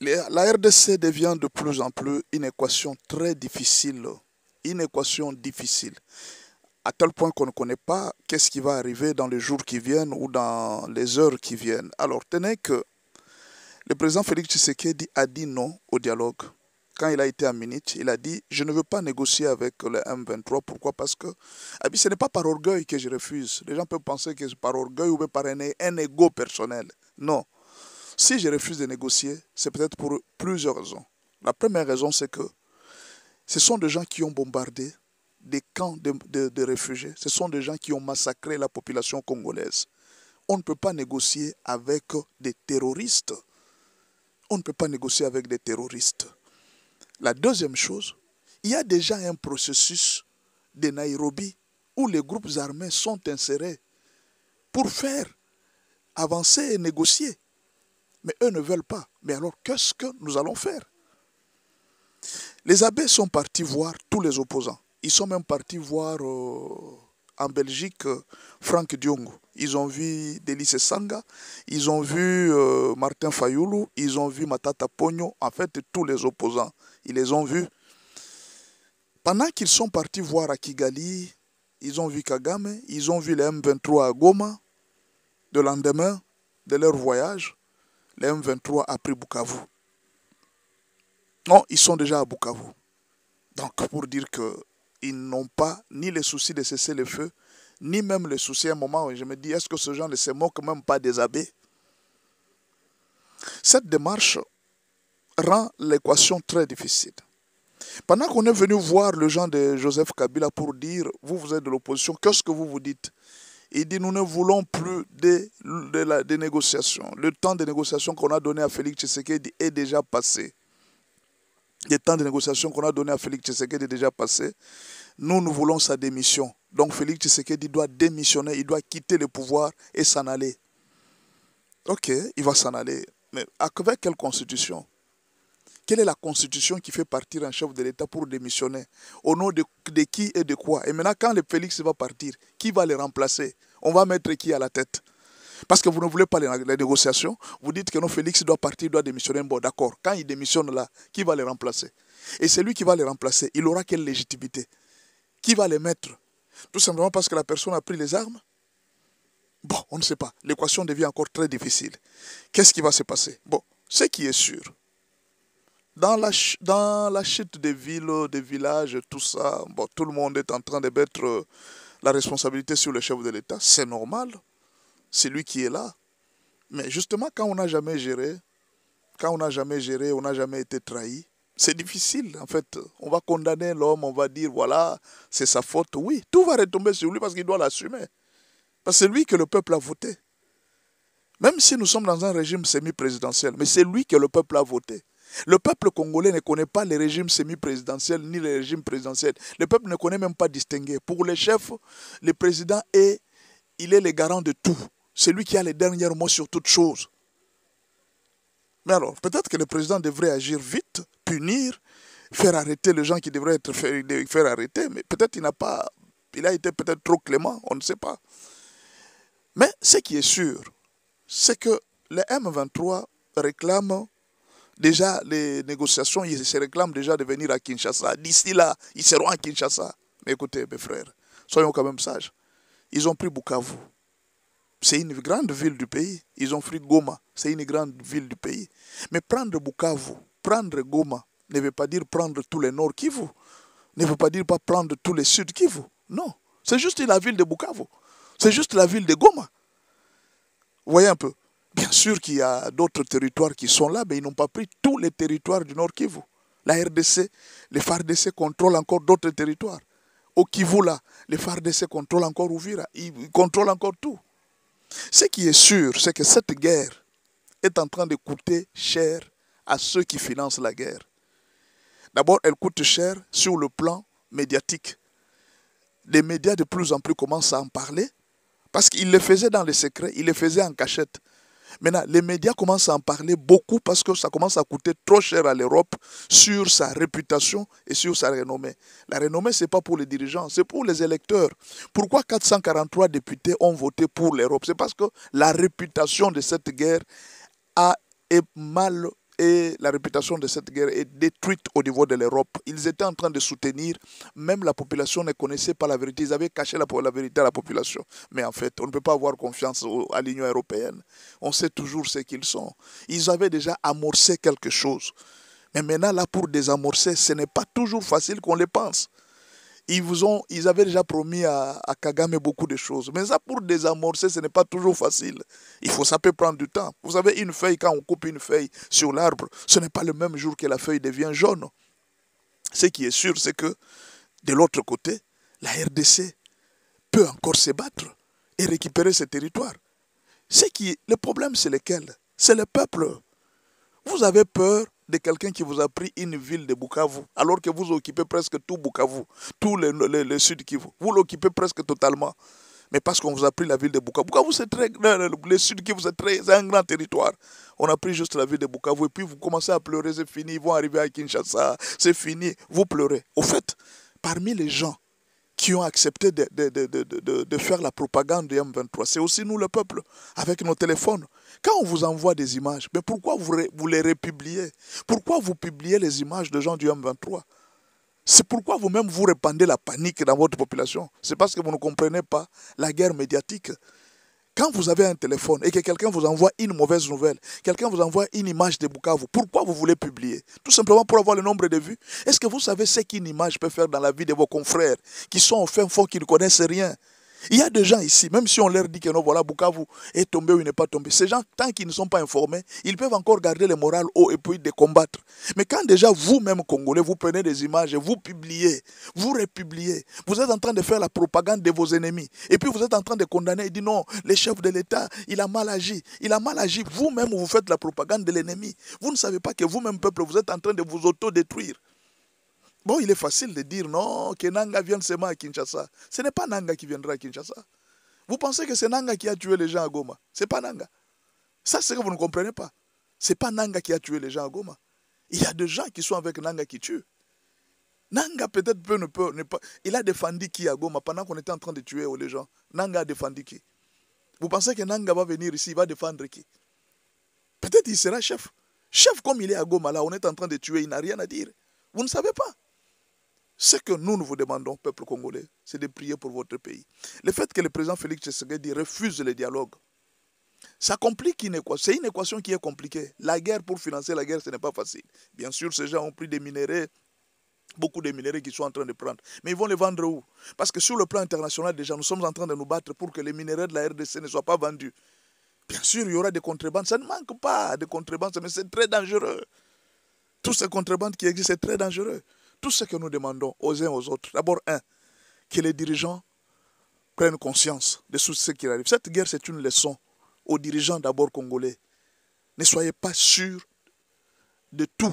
La RDC devient de plus en plus une équation très difficile. Une équation difficile. À tel point qu'on ne connaît pas qu'est-ce qui va arriver dans les jours qui viennent ou dans les heures qui viennent. Alors, tenez que le président Félix Tshisekedi a dit non au dialogue. Quand il a été à Munich, il a dit « Je ne veux pas négocier avec le M23 ». Pourquoi? Parce que ce n'est pas par orgueil que je refuse. Les gens peuvent penser que c'est par orgueil ou par un ego personnel. Non. Si je refuse de négocier, c'est peut-être pour plusieurs raisons. La première raison, c'est que ce sont des gens qui ont bombardé des camps de réfugiés. Ce sont des gens qui ont massacré la population congolaise. On ne peut pas négocier avec des terroristes. On ne peut pas négocier avec des terroristes. La deuxième chose, il y a déjà un processus de Nairobi où les groupes armés sont insérés pour faire avancer et négocier. Mais eux ne veulent pas. Mais alors, qu'est-ce que nous allons faire? Les abbés sont partis voir tous les opposants. Ils sont même partis voir en Belgique Franck Diongo. Ils ont vu Délice Sanga, ils ont vu Martin Fayoulou, ils ont vu Matata Pogno, en fait tous les opposants. Ils les ont vus. Pendant qu'ils sont partis voir à Kigali, ils ont vu Kagame, ils ont vu les M23 à Goma. Le lendemain de leur voyage, les M23 a pris Bukavu. Non, ils sont déjà à Bukavu. Donc, pour dire qu'ils n'ont pas ni les soucis de cesser le feu, ni même les soucis à un moment où je me dis, est-ce que ce genre ne se moque même pas des abbés? Cette démarche rend l'équation très difficile. Pendant qu'on est venu voir le genre de Joseph Kabila pour dire, vous êtes de l'opposition, qu'est-ce que vous dites? Il dit, nous ne voulons plus des négociations. Le temps de négociation qu'on a donné à Félix Tshisekedi est déjà passé. Le temps de négociation qu'on a donné à Félix Tshisekedi est déjà passé. Nous voulons sa démission. Donc Félix Tshisekedi doit démissionner, il doit quitter le pouvoir et s'en aller. Ok, il va s'en aller. Mais avec quelle constitution? Quelle est la constitution qui fait partir un chef de l'État pour démissionner? Au nom de qui et de quoi? Et maintenant, quand le Félix va partir, qui va le remplacer? On va mettre qui à la tête? Parce que vous ne voulez pas les négociations, vous dites que non, Félix doit partir, doit démissionner. Bon, d'accord. Quand il démissionne là, qui va le remplacer? Et celui qui va le remplacer, il aura quelle légitimité? Qui va les mettre? Tout simplement parce que la personne a pris les armes? Bon, on ne sait pas. L'équation devient encore très difficile. Qu'est-ce qui va se passer? Bon, ce qui est sûr, dans la chute des villes, des villages, tout ça, bon, tout le monde est en train de mettre la responsabilité sur le chef de l'État. C'est normal. C'est lui qui est là. Mais justement, quand on n'a jamais géré, on n'a jamais été trahi, c'est difficile. En fait, on va condamner l'homme, on va dire, voilà, c'est sa faute. Oui, tout va retomber sur lui parce qu'il doit l'assumer. Parce que c'est lui que le peuple a voté. Même si nous sommes dans un régime semi-présidentiel, mais c'est lui que le peuple a voté. Le peuple congolais ne connaît pas les régimes semi-présidentiels ni les régimes présidentiels. Le peuple ne connaît même pas distinguer. Pour les chefs, le président il est le garant de tout. C'est lui qui a les derniers mots sur toute chose. Mais alors, peut-être que le président devrait agir vite, punir, faire arrêter les gens qui devraient être faire arrêter, mais peut-être il a été peut-être trop clément, on ne sait pas. Mais ce qui est sûr, c'est que les M23 réclament déjà les négociations, ils se réclament déjà de venir à Kinshasa. D'ici là, ils seront à Kinshasa. Mais écoutez, mes frères, soyons quand même sages. Ils ont pris Bukavu. C'est une grande ville du pays. Ils ont pris Goma. C'est une grande ville du pays. Mais prendre Bukavu, prendre Goma, ne veut pas dire prendre tous les Nord Kivu. Ne veut pas dire pas prendre tous les Sud Kivu. Non. C'est juste la ville de Bukavu. C'est juste la ville de Goma. Vous voyez un peu. Bien sûr qu'il y a d'autres territoires qui sont là, mais ils n'ont pas pris tous les territoires du Nord Kivu. La RDC, les FARDC contrôlent encore d'autres territoires. Au Kivu, là, les FARDC contrôlent encore Uvira. Ils contrôlent encore tout. Ce qui est sûr, c'est que cette guerre est en train de coûter cher à ceux qui financent la guerre. D'abord, elle coûte cher sur le plan médiatique. Les médias de plus en plus commencent à en parler parce qu'ils le faisaient dans le secret, ils le faisaient en cachette. Maintenant, les médias commencent à en parler beaucoup parce que ça commence à coûter trop cher à l'Europe sur sa réputation et sur sa renommée. La renommée, ce n'est pas pour les dirigeants, c'est pour les électeurs. Pourquoi 443 députés ont voté pour l'Europe? C'est parce que la réputation de cette guerre est mal et la réputation de cette guerre est détruite au niveau de l'Europe. Ils étaient en train de soutenir, même la population ne connaissait pas la vérité. Ils avaient caché la vérité à la population. Mais en fait, on ne peut pas avoir confiance à l'Union européenne. On sait toujours ce qu'ils sont. Ils avaient déjà amorcé quelque chose. Mais maintenant, là, pour désamorcer, ce n'est pas toujours facile qu'on le pense. Ils avaient déjà promis à Kagame beaucoup de choses. Mais ça, pour désamorcer, ce n'est pas toujours facile. Ça peut prendre du temps. Vous savez, une feuille, quand on coupe une feuille sur l'arbre, ce n'est pas le même jour que la feuille devient jaune. Ce qui est sûr, c'est que de l'autre côté, la RDC peut encore se battre et récupérer ses territoires. Le problème, c'est lequel? C'est le peuple. Vous avez peur de quelqu'un qui vous a pris une ville de Bukavu, alors que vous occupez presque tout Bukavu, tout le sud Kivu. Vous l'occupez presque totalement. Mais parce qu'on vous a pris la ville de Bukavu. Bukavu, c'est le sud Kivu, c'est un grand territoire. On a pris juste la ville de Bukavu et puis vous commencez à pleurer, c'est fini, ils vont arriver à Kinshasa, c'est fini, vous pleurez. Au fait, parmi les gens qui ont accepté de faire la propagande de M23. C'est aussi nous, le peuple, avec nos téléphones. Quand on vous envoie des images, mais pourquoi vous les republiez? Pourquoi vous publiez les images de gens du M23? C'est pourquoi vous-même vous répandez la panique dans votre population. C'est parce que vous ne comprenez pas la guerre médiatique. Quand vous avez un téléphone et que quelqu'un vous envoie une mauvaise nouvelle, quelqu'un vous envoie une image de Bukavu, pourquoi vous voulez publier? Tout simplement pour avoir le nombre de vues. Est-ce que vous savez ce qu'une image peut faire dans la vie de vos confrères qui sont au fin fond, qui ne connaissent rien? Il y a des gens ici, même si on leur dit que non, voilà, Bukavu est tombé ou il n'est pas tombé. Ces gens, tant qu'ils ne sont pas informés, ils peuvent encore garder le moral haut et puis de combattre. Mais quand déjà vous-même, Congolais, vous prenez des images et vous publiez, vous republiez, vous êtes en train de faire la propagande de vos ennemis. Et puis vous êtes en train de condamner et dire non, le chef de l'État, il a mal agi. Il a mal agi. Vous-même, vous faites la propagande de l'ennemi. Vous ne savez pas que vous-même, peuple, vous êtes en train de vous auto-détruire. Bon, il est facile de dire non, que Nanga vienne seulement à Kinshasa. Ce n'est pas Nanga qui viendra à Kinshasa. Vous pensez que c'est Nanga qui a tué les gens à Goma? Ce n'est pas Nanga. Ça, c'est ce que vous ne comprenez pas. Ce n'est pas Nanga qui a tué les gens à Goma. Il y a des gens qui sont avec Nanga qui tuent. Nanga peut-être ne pas. Il a défendu qui à Goma pendant qu'on était en train de tuer les gens? Nanga a défendu qui? Vous pensez que Nanga va venir ici, il va défendre qui? Peut-être il sera chef. Chef comme il est à Goma, là, on est en train de tuer, il n'a rien à dire. Vous ne savez pas. Ce que nous vous demandons, peuple congolais, c'est de prier pour votre pays. Le fait que le président Félix Tshisekedi refuse le dialogue, ça complique une équation. C'est une équation qui est compliquée. La guerre, pour financer la guerre, ce n'est pas facile. Bien sûr, ces gens ont pris des minéraux, beaucoup de minéraux qu'ils sont en train de prendre. Mais ils vont les vendre où? Parce que sur le plan international, déjà, nous sommes en train de nous battre pour que les minéraux de la RDC ne soient pas vendus. Bien sûr, il y aura des contrebandes. Ça ne manque pas de contrebandes, mais c'est très dangereux. Toutes ces contrebandes qui existent, c'est très dangereux. Tout ce que nous demandons aux uns aux autres, d'abord, que les dirigeants prennent conscience de tout ce qui arrive. Cette guerre, c'est une leçon aux dirigeants d'abord congolais. Ne soyez pas sûrs de tout.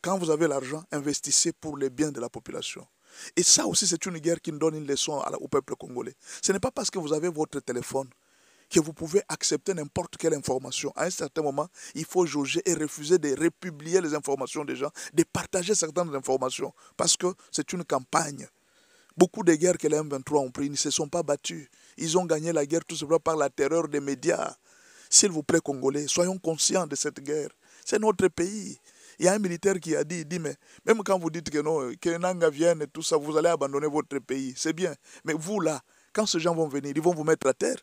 Quand vous avez l'argent, investissez pour le bien de la population. Et ça aussi, c'est une guerre qui nous donne une leçon au peuple congolais. Ce n'est pas parce que vous avez votre téléphone que vous pouvez accepter n'importe quelle information. À un certain moment, il faut jauger et refuser de republier les informations des gens, de partager certaines informations, parce que c'est une campagne. Beaucoup de guerres que les M23 ont prises ne se sont pas battus. Ils ont gagné la guerre tout simplement par la terreur des médias. S'il vous plaît, Congolais, soyons conscients de cette guerre. C'est notre pays. Il y a un militaire qui a dit, mais même quand vous dites que non, que Nanga vienne et tout ça, vous allez abandonner votre pays. C'est bien. Mais vous là, quand ces gens vont venir, ils vont vous mettre à terre.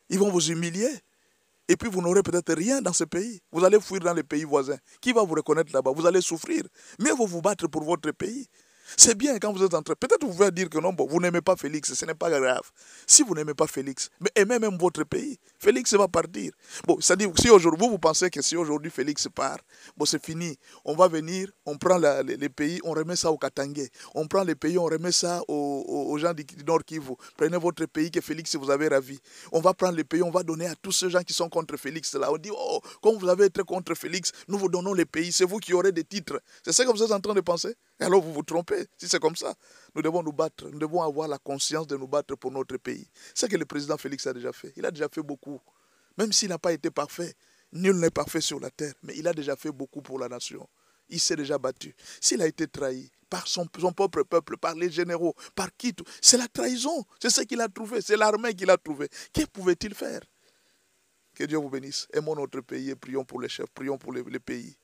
Ils vont vous humilier. Et puis vous n'aurez peut-être rien dans ce pays. Vous allez fuir dans les pays voisins. Qui va vous reconnaître là-bas? Vous allez souffrir. Mieux vaut vous battre pour votre pays. C'est bien quand vous êtes en train. Peut-être vous pouvez dire que non, bon, vous n'aimez pas Félix, ce n'est pas grave. Si vous n'aimez pas Félix, mais aimez même votre pays, Félix va partir. Bon, c'est-à-dire, si aujourd'hui, vous pensez que si aujourd'hui Félix part, bon, c'est fini. On va venir, on prend les pays, on remet ça au Katangé. On prend les pays, on remet ça aux gens du Nord Kivu. Prenez votre pays que Félix vous avez ravi. On va prendre les pays, on va donner à tous ceux gens qui sont contre Félix. Là, on dit, oh, comme vous avez été contre Félix, nous vous donnons les pays. C'est vous qui aurez des titres. C'est ça que vous êtes en train de penser? Et alors vous vous trompez. Si c'est comme ça, nous devons nous battre. Nous devons avoir la conscience de nous battre pour notre pays. C'est ce que le président Félix a déjà fait. Il a déjà fait beaucoup. Même s'il n'a pas été parfait, nul n'est parfait sur la terre. Mais il a déjà fait beaucoup pour la nation. Il s'est déjà battu. S'il a été trahi par son propre peuple, par les généraux, par qui tout, c'est la trahison. C'est ce qu'il a trouvé. C'est l'armée qu'il a trouvé. Que pouvait-il faire? Que Dieu vous bénisse. Aimons notre pays et prions pour les chefs, prions pour les pays.